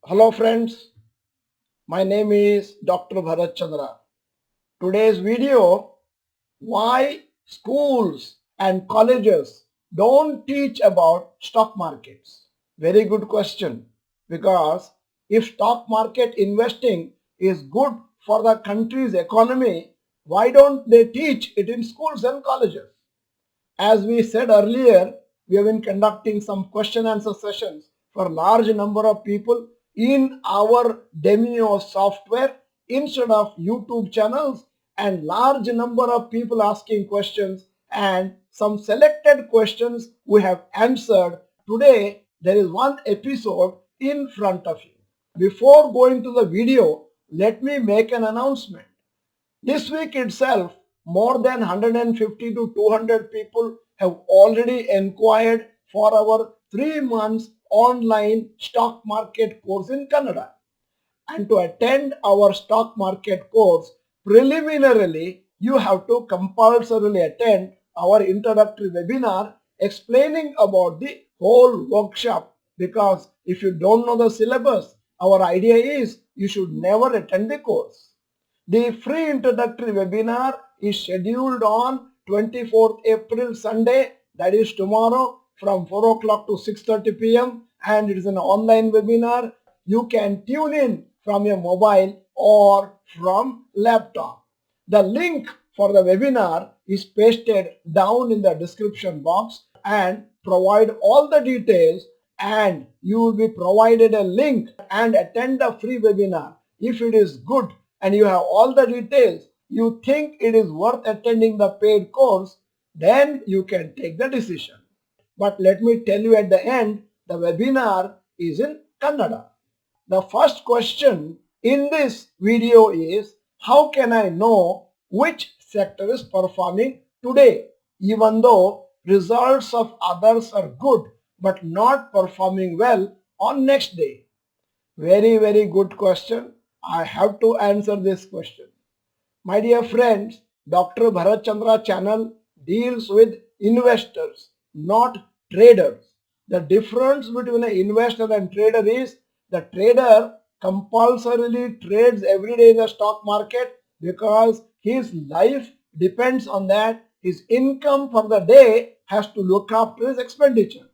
Hello friends, my name is Dr.Bharath. Today's video, why schools and colleges don't teach about stock markets. Very good question, because if stock market investing is good for the country's economy, why don't they teach it in schools and colleges? As we said earlier, we have been conducting some question answer sessions for large number of people in our Demio software instead of YouTube channels, and large number of people asking questions, and some selected questions we have answered. Today there is one episode in front of you. Before going to the video, let me make an announcement. This week itself, more than 150 to 200 people have already inquired for our 3 months online stock market course in Kannada. And to attend our stock market course, preliminarily, you have to compulsorily attend our introductory webinar explaining about the whole workshop, because if you don't know the syllabus, our idea is you should never attend the course. The free introductory webinar is scheduled on 24th April Sunday, that is tomorrow, from 4 o'clock to 6:30 p.m. and it is an online webinar. You can tune in from your mobile or from laptop. The link for the webinar is pasted down in the description box, and provide all the details, and you will be provided a link and attend the free webinar. If it is good and you have all the details, you think it is worth attending the paid course, then you can take the decision. But let me tell you at the end, the webinar is in Kannada. The first question in this video is, how can I know which sector is performing today, even though results of others are good but not performing well on next day? Very good question. I have to answer this question. My dear friends, Dr. Bharath Chandra channel deals with investors, not traders. The difference between an investor and trader is, the trader compulsorily trades every day in the stock market because his life depends on that. His income for the day has to look after his expenditure.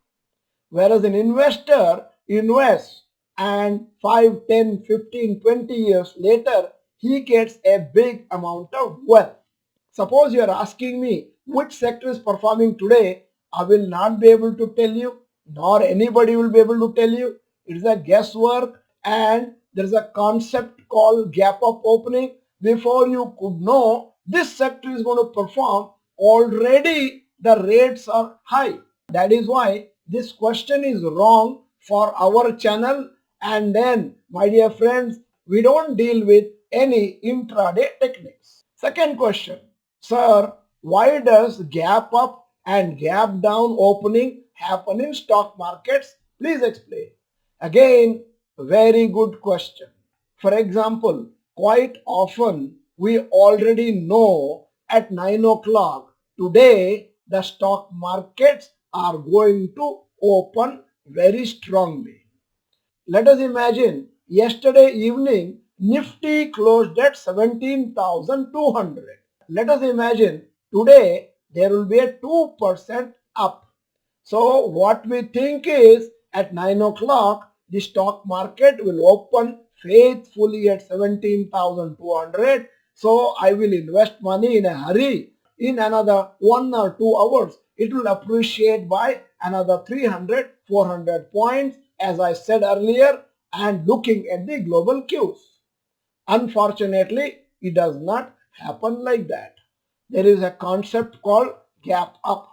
Whereas an investor invests, and 5, 10, 15, 20 years later, he gets a big amount of wealth. Suppose you are asking me which sector is performing today, I will not be able to tell you, nor anybody will be able to tell you. It is a guesswork, and there is a concept called gap up opening. Before you could know this sector is going to perform, already the rates are high. That is why this question is wrong for our channel. And then, my dear friends, we don't deal with any intraday techniques. Second question, sir, why does gap up and gap down opening happen in stock markets? Please explain. Again, very good question. For example, quite often we already know at 9 o'clock today the stock markets are going to open very strongly. Let us imagine yesterday evening Nifty closed at 17,200. Let us imagine today there will be a 2% up. So what we think is, at 9 o'clock the stock market will open faithfully at 17,200. So I will invest money in a hurry. In another 1 or 2 hours, it will appreciate by another 300, 400 points, as I said earlier, and looking at the global cues. Unfortunately, it does not happen like that. There is a concept called gap up.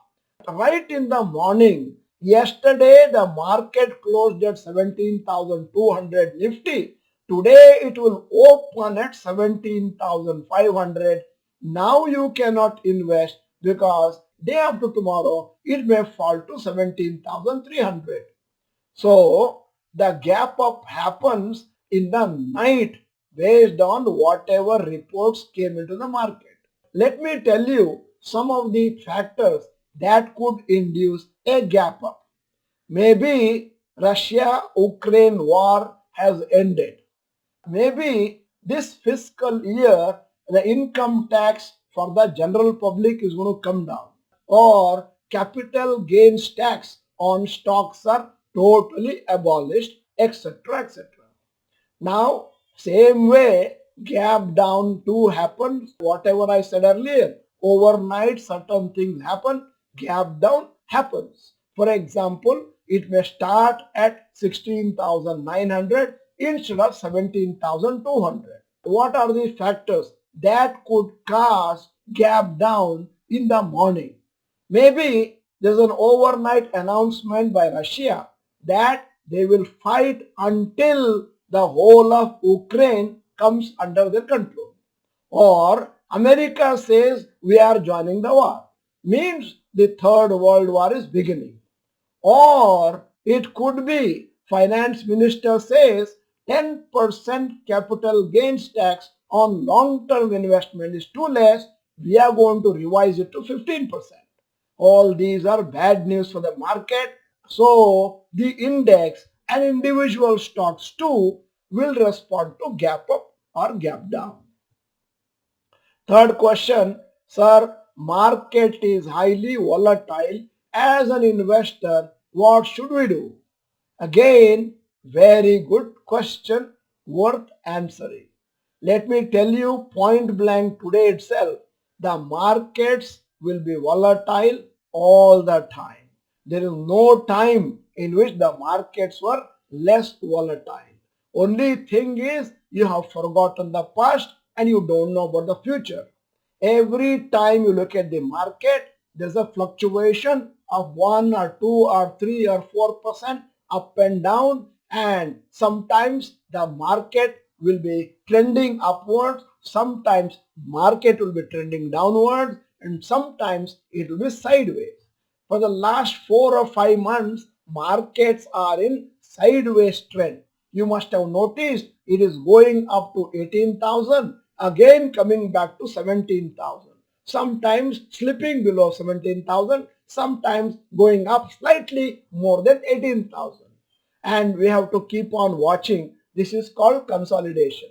Right in the morning, yesterday the market closed at 17,200 Nifty. Today it will open at 17,500. Now you cannot invest, because day after tomorrow it may fall to 17,300. So the gap up happens in the night based on whatever reports came into the market. Let me tell you some of the factors that could induce a gap up. Maybe Russia-Ukraine war has ended. Maybe this fiscal year the income tax for the general public is going to come down, or capital gains tax on stocks are totally abolished, etc., etc. Now, same way, gap down too happens. Whatever I said earlier, overnight certain things happen, gap down happens. For example, it may start at 16,900 instead of 17,200. What are the factors that could cause gap down in the morning? Maybe there's an overnight announcement by Russia that they will fight until the whole of Ukraine comes under their control. Or America says we are joining the war. Means the third world war is beginning. Or it could be finance minister says 10% capital gains tax on long-term investment is too less. We are going to revise it to 15%. All these are bad news for the market. So the index and individual stocks too will respond to gap up or gap down. Third question, sir, market is highly volatile. As an investor, what should we do? Again, very good question, worth answering. Let me tell you point blank today itself, the markets will be volatile all the time. There is no time in which the markets were less volatile. Only thing is you have forgotten the past and you don't know about the future. Every time you look at the market, there's a fluctuation of 1 or 2 or 3 or 4% up and down, and sometimes the market will be trending upwards, sometimes market will be trending downwards, and sometimes it will be sideways. For the last 4 or 5 months, markets are in sideways trend. You must have noticed it is going up to 18,000, again coming back to 17,000. Sometimes slipping below 17,000, sometimes going up slightly more than 18,000. And we have to keep on watching. This is called consolidation.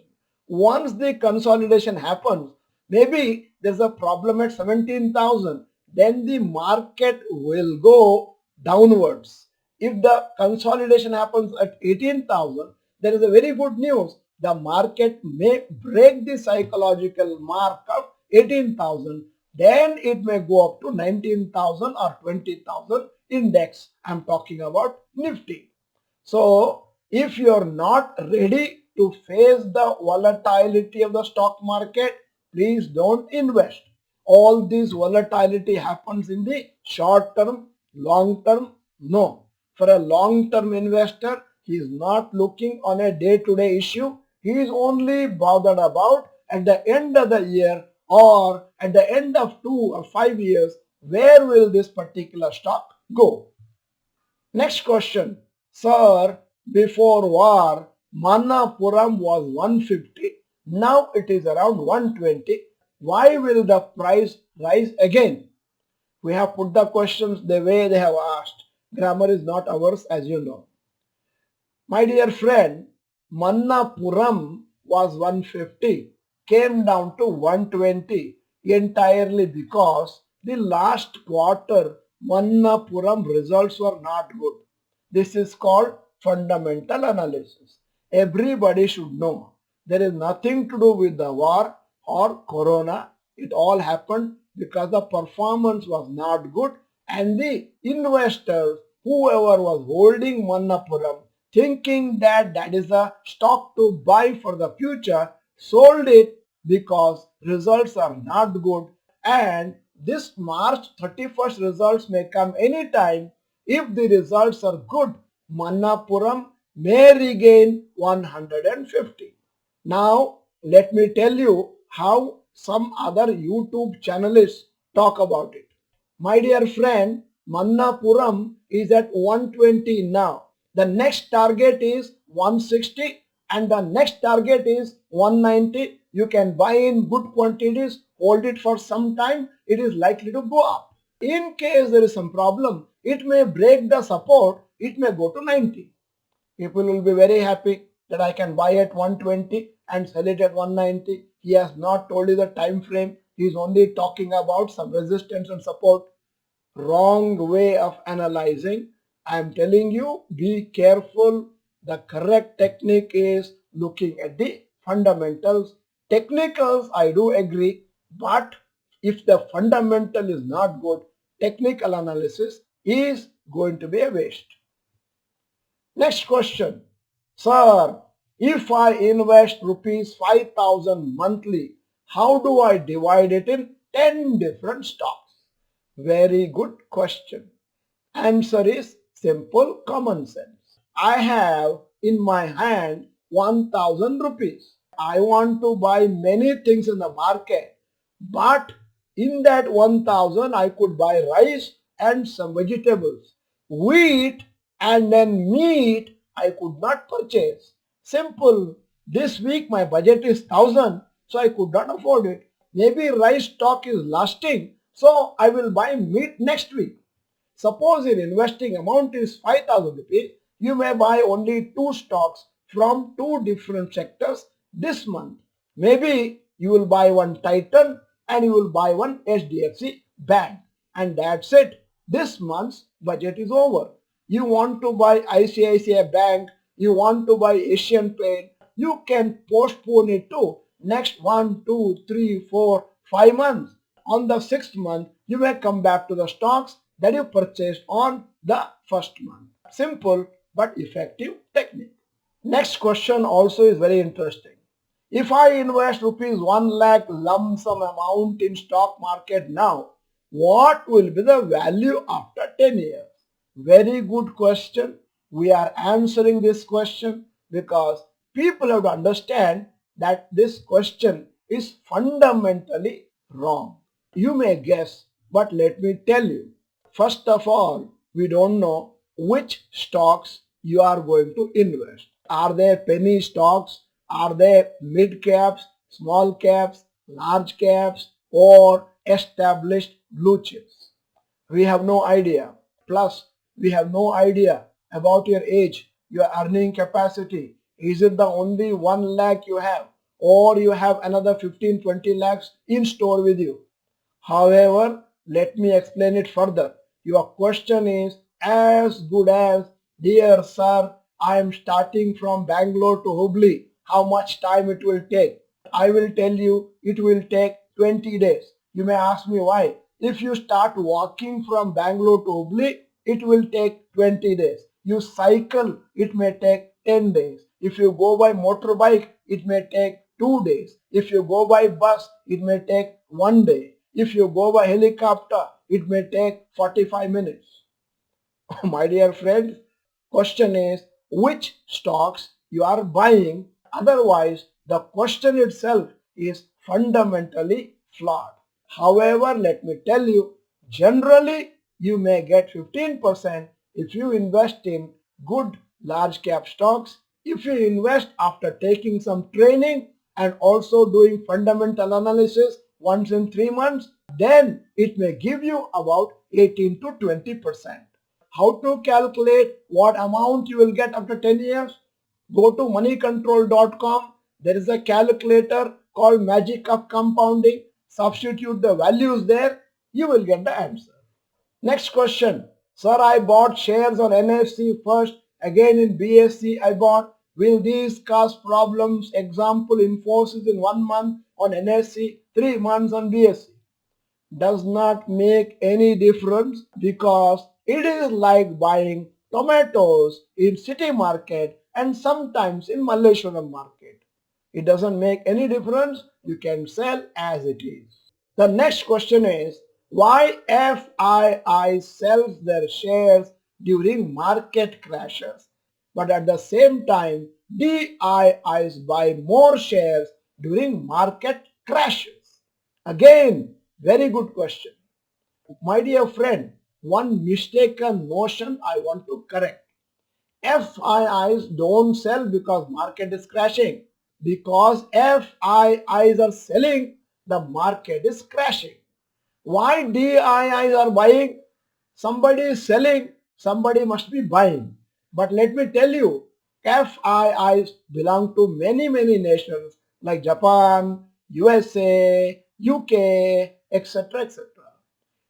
Once the consolidation happens, maybe there's a problem at 17,000, then the market will go downwards. If the consolidation happens at 18,000, there is a very good news. The market may break the psychological mark of 18,000. Then it may go up to 19,000 or 20,000 index. I'm talking about Nifty. So if you are not ready to face the volatility of the stock market, please don't invest. All this volatility happens in the short term, long term, no. For a long term investor, he is not looking on a day-to-day issue. He is only bothered about at the end of the year or at the end of 2 or 5 years, where will this particular stock go? Next question. Sir, before war, Manappuram was 150. Now it is around 120. Why will the price rise again? We have put the questions the way they have asked. Grammar is not ours, as you know. My dear friend, Manappuram was 150, came down to 120 entirely because the last quarter Manappuram results were not good. This is called fundamental analysis. Everybody should know there is nothing to do with the war or corona. It all happened because the performance was not good and the investors, whoever was holding Manappuram, thinking that that is a stock to buy for the future, sold it because results are not good, and this March 31st results may come anytime. If the results are good, Manappuram may regain 150. Now let me tell you how some other YouTube channelists talk about it. My dear friend, Manappuram is at 120 now. The next target is 160 and the next target is 190. You can buy in good quantities, hold it for some time. It is likely to go up. In case there is some problem, it may break the support. It may go to 90. People will be very happy. that I can buy at 120 and sell it at 190. He has not told you the time frame. He is only talking about some resistance and support. Wrong way of analyzing. I am telling you, be careful. The correct technique is looking at the fundamentals. Technicals, I do agree, but if the fundamental is not good, technical analysis is going to be a waste. Next question. Sir, if I invest rupees 5,000 monthly, how do I divide it in 10 different stocks? Very good question. Answer is simple common sense. I have in my hand 1000 rupees. I want to buy many things in the market, but in that 1000 I could buy rice and some vegetables. Wheat and then meat I could not purchase. Simple. This week my budget is 1000, so I could not afford it. Maybe rice stock is lasting, so I will buy meat next week. Suppose your investing amount is 5,000 rupees, you may buy only two stocks from two different sectors this month. Maybe you will buy one Titan and you will buy one HDFC Bank, and that's it. This month's budget is over. You want to buy ICICI Bank, you want to buy Asian Paint, you can postpone it to next 1, 2, 3, 4, 5 months. On the sixth month, you may come back to the stocks that you purchased on the first month. Simple but effective technique. Next question also is very interesting. If I invest rupees 1 lakh lump sum amount in stock market now, what will be the value after 10 years? Very good question. We are answering this question because people have to understand that this question is fundamentally wrong. You may guess, but let me tell you. First of all, we don't know which stocks you are going to invest. Are they penny stocks? Are they mid caps, small caps, large caps, or established blue chips? We have no idea. Plus, we have no idea about your age, your earning capacity. Is it the only 1 lakh you have, or you have another 15, 20 lakhs in store with you? However, let me explain it further. Your question is as good as, dear sir, I am starting from Bangalore to Hubli. How much time it will take? I will tell you it will take 20 days. You may ask me why. If you start walking from Bangalore to Hubli, it will take 20 days. You cycle, it may take 10 days. If you go by motorbike, it may take 2 days. If you go by bus, it may take 1 day. If you go by helicopter, it may take 45 minutes. My dear friends, question is which stocks you are buying. Otherwise, the question itself is fundamentally flawed. However, let me tell you, generally you may get 15% if you invest in good large cap stocks. If you invest after taking some training and also doing fundamental analysis once in 3 months, then it may give you about 18 to 20%. How to calculate what amount you will get after 10 years? Go to moneycontrol.com. There is a calculator called Magic of Compounding. Substitute the values there. You will get the answer. Next question. Sir, I bought shares on NSE first. Again in BSE I bought. Will these cause problems? Example, Infosys in 1 month on NSE, 3 months on BSE. Does not make any difference because it is like buying tomatoes in city market and sometimes in Malleshwaram market. It doesn't make any difference. You can sell as it is. The next question is why FII sells their shares during market crashes, but at the same time DIIs buy more shares during market crashes. Again, very good question. My dear friend, one mistaken notion I want to correct. FIIs don't sell because market is crashing. Because FIIs are selling, the market is crashing. Why DIIs are buying? Somebody is selling, somebody must be buying. But let me tell you, FIIs belong to many nations like Japan, USA, UK, etc. etc.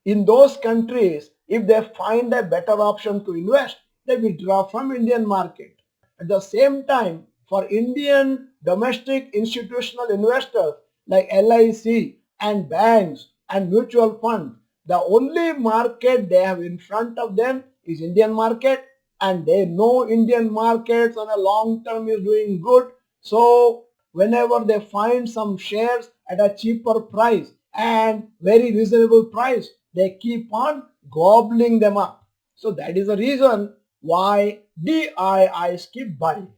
In those countries, if they find a better option to invest, they withdraw from Indian market. At the same time, for Indian domestic institutional investors like LIC and banks and mutual funds, the only market they have in front of them is Indian market, and they know Indian markets on a long term is doing good. So whenever they find some shares at a cheaper price and very reasonable price, they keep on gobbling them up. So that is the reason why DIIs keep buying.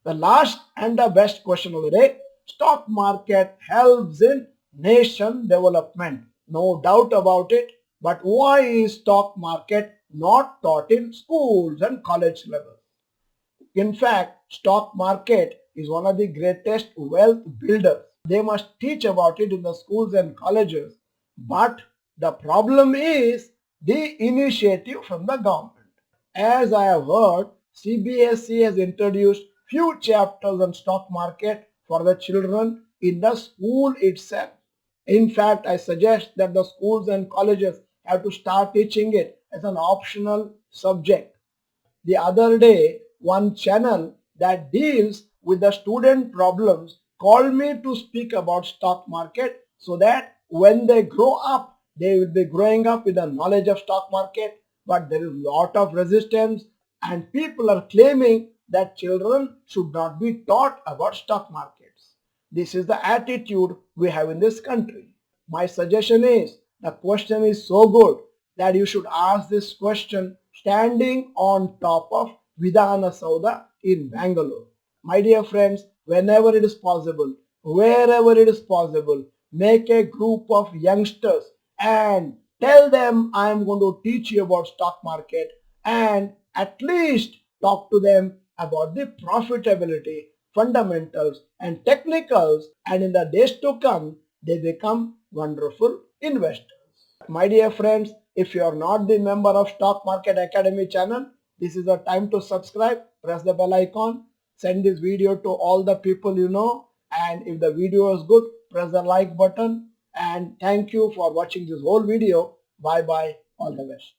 The last and the best question of the day: stock market helps in nation development. No doubt about it. But why is stock market not taught in schools and college level? In fact, stock market is one of the greatest wealth builders. They must teach about it in the schools and colleges. But the problem is the initiative from the government. As I have heard, CBSE has introduced few chapters on stock market for the children in the school itself. In fact, I suggest that the schools and colleges have to start teaching it as an optional subject. The other day, one channel that deals with the student problems called me to speak about stock market so that when they grow up, they will be growing up with the knowledge of stock market. But there is a lot of resistance, and people are claiming that children should not be taught about stock markets. This is the attitude we have in this country. My suggestion is, the question is so good that you should ask this question standing on top of Vidhana Sauda in Bangalore. My dear friends, whenever it is possible, wherever it is possible, make a group of youngsters and tell them I am going to teach you about stock market, and at least talk to them about the profitability, fundamentals and technicals, and in the days to come they become wonderful investors. My dear friends, if you are not the member of Stock Market Academy channel, this is the time to subscribe, press the bell icon, send this video to all the people you know, and if the video is good, press the like button, and thank you for watching this whole video. Bye bye, all the best.